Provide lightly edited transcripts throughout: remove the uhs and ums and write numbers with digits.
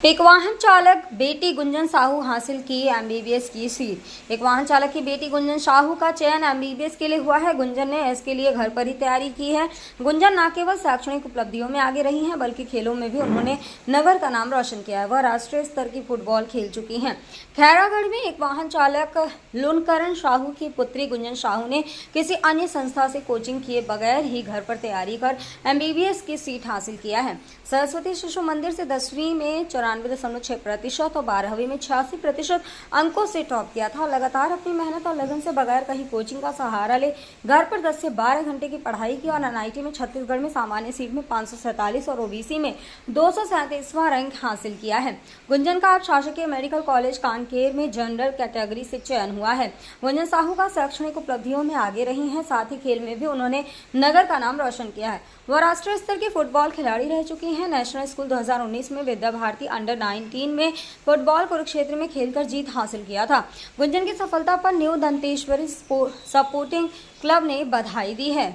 एक वाहन चालक बेटी गुंजन साहू हासिल की एमबीबीएस की सीट। एक वाहन चालक की बेटी गुंजन साहू का चयन एमबीबीएस के लिए हुआ है। गुंजन ने इसके लिए घर पर ही तैयारी की है। गुंजन न केवल शैक्षणिक उपलब्धियों में आगे रही हैं, बल्कि खेलों में भी उन्होंने नगर का नाम रोशन किया है। वह राष्ट्रीय स्तर की फुटबॉल खेल चुकी हैं। खैरागढ़ में एक वाहन चालक लुनकरण साहू की पुत्री गुंजन साहू ने किसी अन्य संस्था से कोचिंग किए बगैर ही घर पर तैयारी कर एमबीबीएस की सीट हासिल किया है। सरस्वती शिशु मंदिर से 10वीं में 94.6% और 12वीं में 86% अंकों से टॉप किया था। लगातार अपनी मेहनत और लगन से बगैर कहीं कोचिंग का सहारा ले घर पर 10 से 12 घंटे की पढ़ाई की और एनआईटी में छत्तीसगढ़ में सामान्य सीट में 547 और ओबीसी में 237वां रैंक हासिल किया है। गुंजन का अब शासकीय मेडिकल कॉलेज कानकेर में जनरल कैटेगरी से चयन हुआ है। गुंजन साहू का शैक्षणिक उपलब्धियों में आगे रही हैं, साथ ही खेल में भी उन्होंने नगर का नाम रोशन किया है। वह राष्ट्रीय स्तर की फुटबॉल खिलाड़ी रह चुकी हैं। नेशनल स्कूल 2019 में विद्या भारती अंडर 19 में फुटबॉल कुरुक्षेत्र में खेलकर जीत हासिल किया था। गुंजन की सफलता पर न्यू दंतेश्वरी सपोर्टिंग क्लब ने बधाई दी है।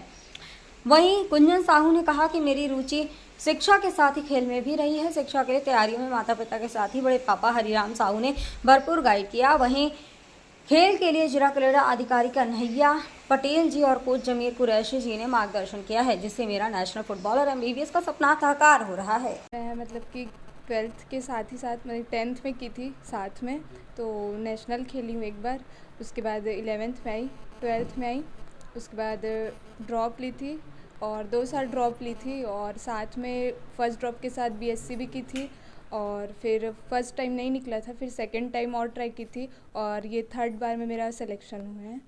वहीं गुंजन साहू ने कहा कि मेरी रुचि शिक्षा के साथ ही खेल में भी रही है। शिक्षा के लिए तैयारियों में माता पिता के साथ ही बड़े पापा हरिराम साहू ने भरपूर गाइड किया। वहीं खेल के लिए जिला क्रीड़ा अधिकारी कन्हैया पटेल जी और कोच जमीर कुरैशी जी ने मार्गदर्शन किया है, जिससे मेरा नेशनल फुटबॉल और एमबीबीएस का सपना साकार हो रहा है। मैं मतलब कि 12th के साथ ही साथ मैंने 10th में की थी साथ में, तो नेशनल खेली हूँ एक बार। उसके बाद 11th में आई, 12th में आई, उसके बाद ड्रॉप ली थी और 2 साल ड्रॉप ली थी और साथ में फर्स्ट ड्रॉप के साथ बीएससी भी की थी और फिर फर्स्ट टाइम नहीं निकला था, फिर सेकंड टाइम और ट्राई की थी और ये थर्ड बार में मेरा सिलेक्शन हुआ है।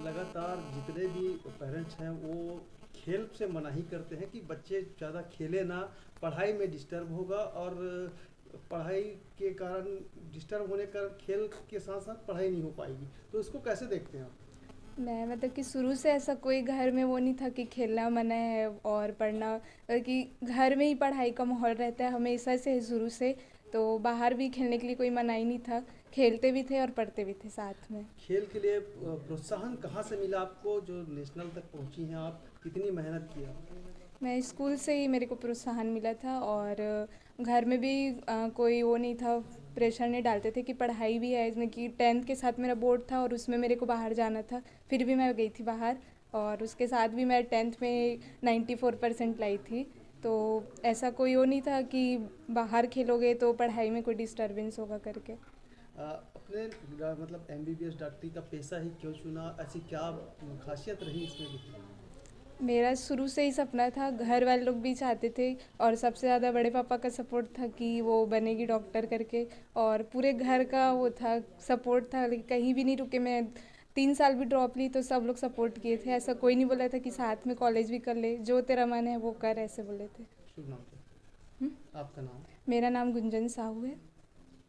लगातार जितने भी पेरेंट्स हैं वो खेल से मनाही करते हैं कि बच्चे ज़्यादा खेले ना, पढ़ाई में डिस्टर्ब होगा और पढ़ाई के कारण डिस्टर्ब होने का खेल के साथ साथ पढ़ाई नहीं हो पाएगी, तो इसको कैसे देखते हैं आप? मैं मतलब कि शुरू से ऐसा कोई घर में वो नहीं था कि खेलना मना है और पढ़ना, बल्कि घर में ही पढ़ाई का माहौल रहता है हमेशा से शुरू से, तो बाहर भी खेलने के लिए कोई मनाही नहीं था। खेलते भी थे और पढ़ते भी थे साथ में। खेल के लिए प्रोत्साहन कहाँ से मिला आपको, जो नेशनल तक पहुँची हैं आप, कितनी मेहनत की आप? मैं स्कूल से ही मेरे को प्रोत्साहन मिला था और घर में भी कोई वो नहीं था, प्रेशर नहीं डालते थे कि पढ़ाई भी है इसमें, कि 10th के साथ मेरा बोर्ड था और उसमें मेरे को बाहर जाना था, फिर भी मैं गई थी बाहर और उसके साथ भी मैं 10th में 94% लाई थी। तो ऐसा कोई वो नहीं था कि बाहर खेलोगे तो पढ़ाई में कोई डिस्टर्बेंस होगा करके। अपने मतलब एमबीबीएस डॉक्टरी का पेशा ही क्यों चुना, ऐसी क्या खासियत रही इसमें भी? मेरा शुरू से ही सपना था, घर वाले लोग भी चाहते थे और सबसे ज़्यादा बड़े पापा का सपोर्ट था कि वो बनेगी डॉक्टर करके, और पूरे घर का वो था, सपोर्ट था, लेकिन कहीं भी नहीं रुके। मैं 3 साल भी ड्रॉप ली तो सब लोग सपोर्ट किए थे, ऐसा कोई नहीं बोला था कि साथ में कॉलेज भी कर ले, जो तेरा मन है वो कर, ऐसे बोले थे। शुभ नाम, आपका नाम? मेरा नाम गुंजन साहू है।